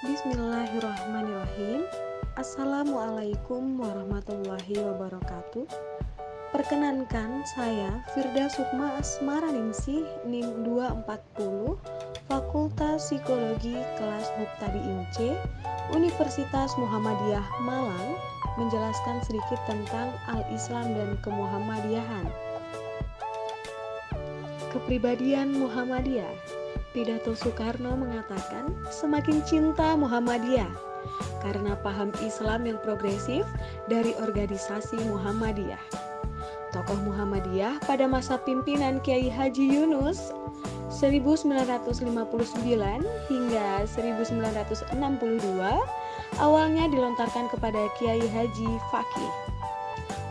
Bismillahirrahmanirrahim. Assalamualaikum warahmatullahi wabarakatuh. Perkenankan saya Firda Sukma Asmaraningsih NIM 240 Fakultas Psikologi kelas Muqtadi Inc Universitas Muhammadiyah Malang menjelaskan sedikit tentang Al-Islam dan Kemuhammadiyahan. Kepribadian Muhammadiyah. Pidato Soekarno mengatakan semakin cinta Muhammadiyah karena paham Islam yang progresif dari organisasi Muhammadiyah. Tokoh Muhammadiyah pada masa pimpinan Kiai Haji Yunus 1959 hingga 1962 awalnya dilontarkan kepada Kiai Haji Fakih.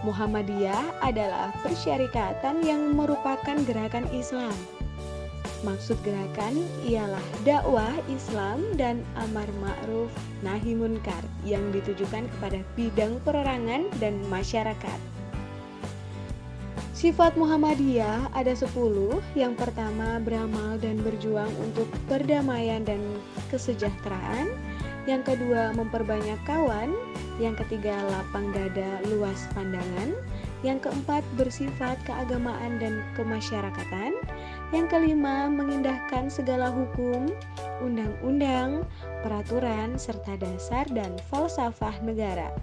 Muhammadiyah adalah persyarikatan yang merupakan gerakan Islam. Maksud gerakan ialah dakwah Islam dan amar ma'ruf nahi munkar yang ditujukan kepada bidang perorangan dan masyarakat. Sifat Muhammadiyah ada 10. Yang pertama, beramal dan berjuang untuk perdamaian dan kesejahteraan. Yang kedua, memperbanyak kawan. Yang ketiga, lapang dada, luas pandangan. Yang keempat, bersifat keagamaan dan kemasyarakatan. Yang kelima, mengindahkan segala hukum, undang-undang, peraturan, serta dasar dan falsafah negara.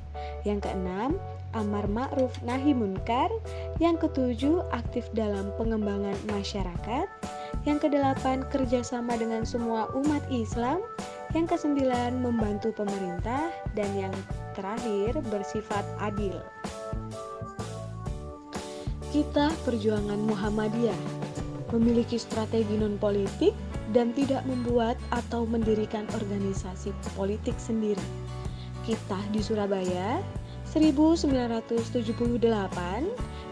Yang keenam, amar ma'ruf nahi munkar. Yang ketujuh, aktif dalam pengembangan masyarakat. Yang kedelapan, kerjasama dengan semua umat Islam. Yang kesembilan, membantu pemerintah. Dan yang terakhir, bersifat adil. Kita Perjuangan Muhammadiyah memiliki strategi non-politik dan tidak membuat atau mendirikan organisasi politik sendiri. Kita di Surabaya 1978,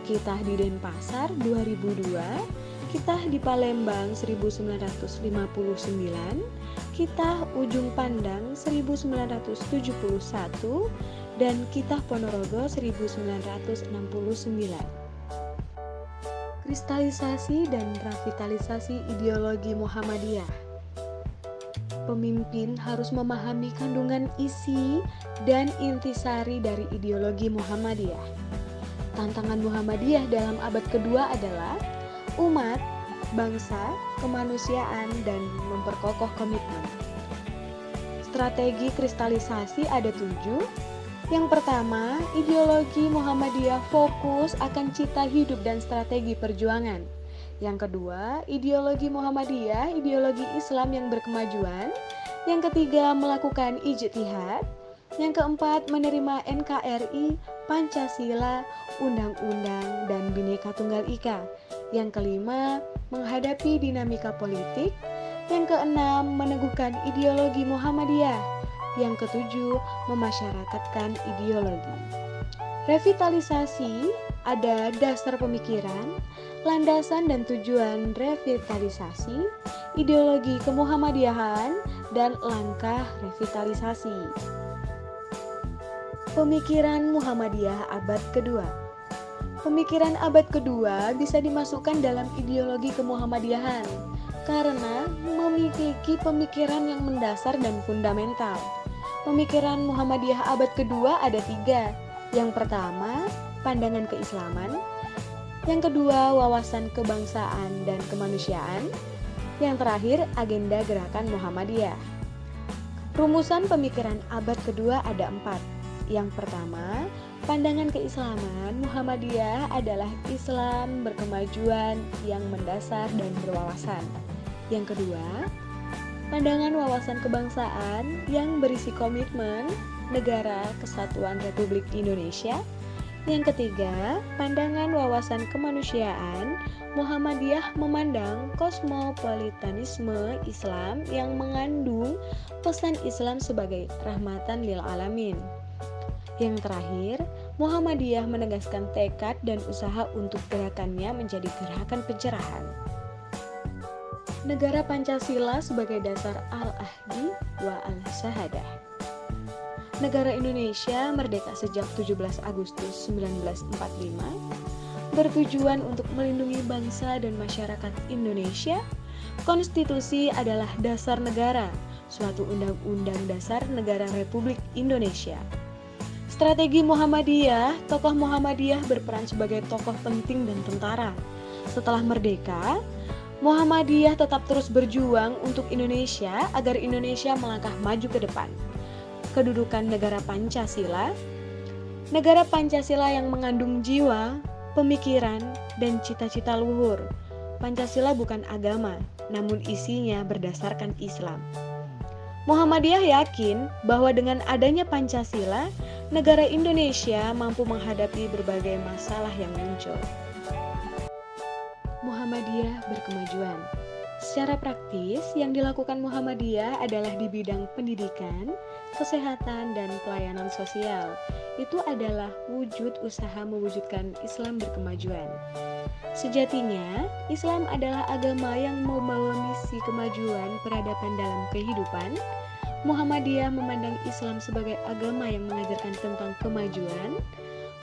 kita di Denpasar 2002, kita di Palembang 1959, kita Ujung Pandang 1971, dan kita Ponorogo 1969. Kristalisasi dan revitalisasi ideologi Muhammadiyah. Pemimpin harus memahami kandungan isi dan intisari dari ideologi Muhammadiyah. Tantangan Muhammadiyah dalam abad kedua adalah umat, bangsa, kemanusiaan, dan memperkokoh komitmen. Strategi kristalisasi ada 7. Yang pertama, ideologi Muhammadiyah fokus akan cita hidup dan strategi perjuangan. Yang kedua, ideologi Muhammadiyah, ideologi Islam yang berkemajuan. Yang ketiga, melakukan ijtihad. Yang keempat, menerima NKRI, Pancasila, Undang-Undang, dan Bhinneka Tunggal Ika. Yang kelima, menghadapi dinamika politik. Yang keenam, meneguhkan ideologi Muhammadiyah. Yang ketujuh, memasyarakatkan ideologi. Revitalisasi ada dasar pemikiran, landasan dan tujuan revitalisasi, ideologi kemuhammadiyahan, dan langkah revitalisasi. Pemikiran Muhammadiyah abad kedua. Pemikiran abad kedua bisa dimasukkan dalam ideologi kemuhammadiyahan karena memiliki pemikiran yang mendasar dan fundamental. Pemikiran Muhammadiyah abad kedua ada 3. Yang pertama, pandangan keislaman. Yang kedua, wawasan kebangsaan dan kemanusiaan. Yang terakhir, agenda gerakan Muhammadiyah. Rumusan pemikiran abad kedua ada 4. Yang pertama, pandangan keislaman Muhammadiyah adalah Islam berkemajuan yang mendasar dan berwawasan. Yang kedua, pandangan wawasan kebangsaan yang berisi komitmen negara kesatuan Republik Indonesia. Yang ketiga, pandangan wawasan kemanusiaan Muhammadiyah memandang kosmopolitanisme Islam yang mengandung pesan Islam sebagai rahmatan lil alamin. Yang terakhir, Muhammadiyah menegaskan tekad dan usaha untuk gerakannya menjadi gerakan pencerahan. Negara Pancasila sebagai dasar al-ahdi wa al-syahadah. Negara Indonesia merdeka sejak 17 Agustus 1945, bertujuan untuk melindungi bangsa dan masyarakat Indonesia. Konstitusi adalah dasar negara, suatu undang-undang dasar negara Republik Indonesia. Strategi Muhammadiyah, tokoh Muhammadiyah berperan sebagai tokoh penting dan tentara. Setelah merdeka, Muhammadiyah tetap terus berjuang untuk Indonesia agar Indonesia melangkah maju ke depan. Kedudukan negara Pancasila yang mengandung jiwa, pemikiran, dan cita-cita luhur. Pancasila bukan agama, namun isinya berdasarkan Islam. Muhammadiyah yakin bahwa dengan adanya Pancasila, negara Indonesia mampu menghadapi berbagai masalah yang muncul. Muhammadiyah berkemajuan. Secara praktis, yang dilakukan Muhammadiyah adalah di bidang pendidikan, kesehatan, dan pelayanan sosial. Itu adalah wujud usaha mewujudkan Islam berkemajuan. Sejatinya, Islam adalah agama yang membawa misi kemajuan peradaban dalam kehidupan. Muhammadiyah memandang Islam sebagai agama yang mengajarkan tentang kemajuan.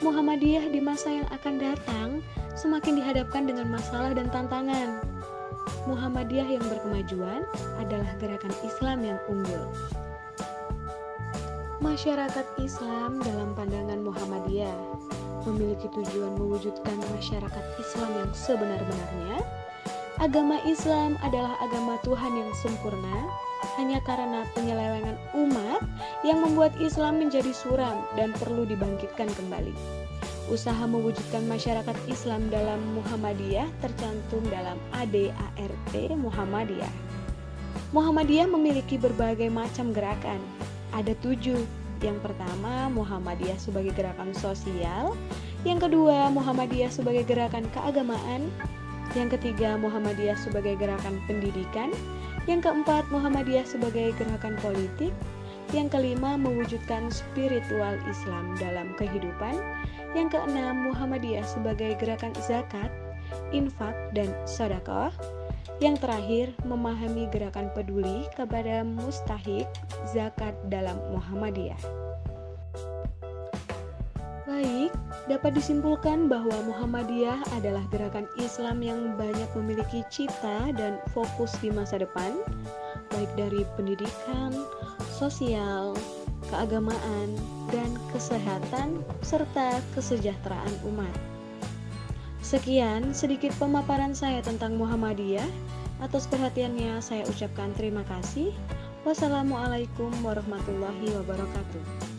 Muhammadiyah di masa yang akan datang semakin dihadapkan dengan masalah dan tantangan. Muhammadiyah yang berkemajuan adalah gerakan Islam yang unggul. Masyarakat Islam dalam pandangan Muhammadiyah memiliki tujuan mewujudkan masyarakat Islam yang sebenar-benarnya. Agama Islam adalah agama Tuhan yang sempurna, hanya karena penyelewengan umat yang membuat Islam menjadi suram dan perlu dibangkitkan kembali. Usaha mewujudkan masyarakat Islam dalam Muhammadiyah tercantum dalam ADART Muhammadiyah. Muhammadiyah memiliki berbagai macam gerakan. Ada 7. Yang pertama, Muhammadiyah sebagai gerakan sosial. Yang kedua, Muhammadiyah sebagai gerakan keagamaan. Yang ketiga, Muhammadiyah sebagai gerakan pendidikan. Yang keempat, Muhammadiyah sebagai gerakan politik. Yang kelima, mewujudkan spiritual Islam dalam kehidupan. Yang keenam, Muhammadiyah sebagai gerakan zakat, infak, dan sedekah. Yang terakhir, memahami gerakan peduli kepada mustahik zakat dalam Muhammadiyah. Baik, dapat disimpulkan bahwa Muhammadiyah adalah gerakan Islam yang banyak memiliki cita dan fokus di masa depan, baik dari pendidikan, sosial, keagamaan, dan kesehatan, serta kesejahteraan umat. Sekian sedikit pemaparan saya tentang Muhammadiyah. Atas perhatiannya saya ucapkan terima kasih. Wassalamualaikum warahmatullahi wabarakatuh.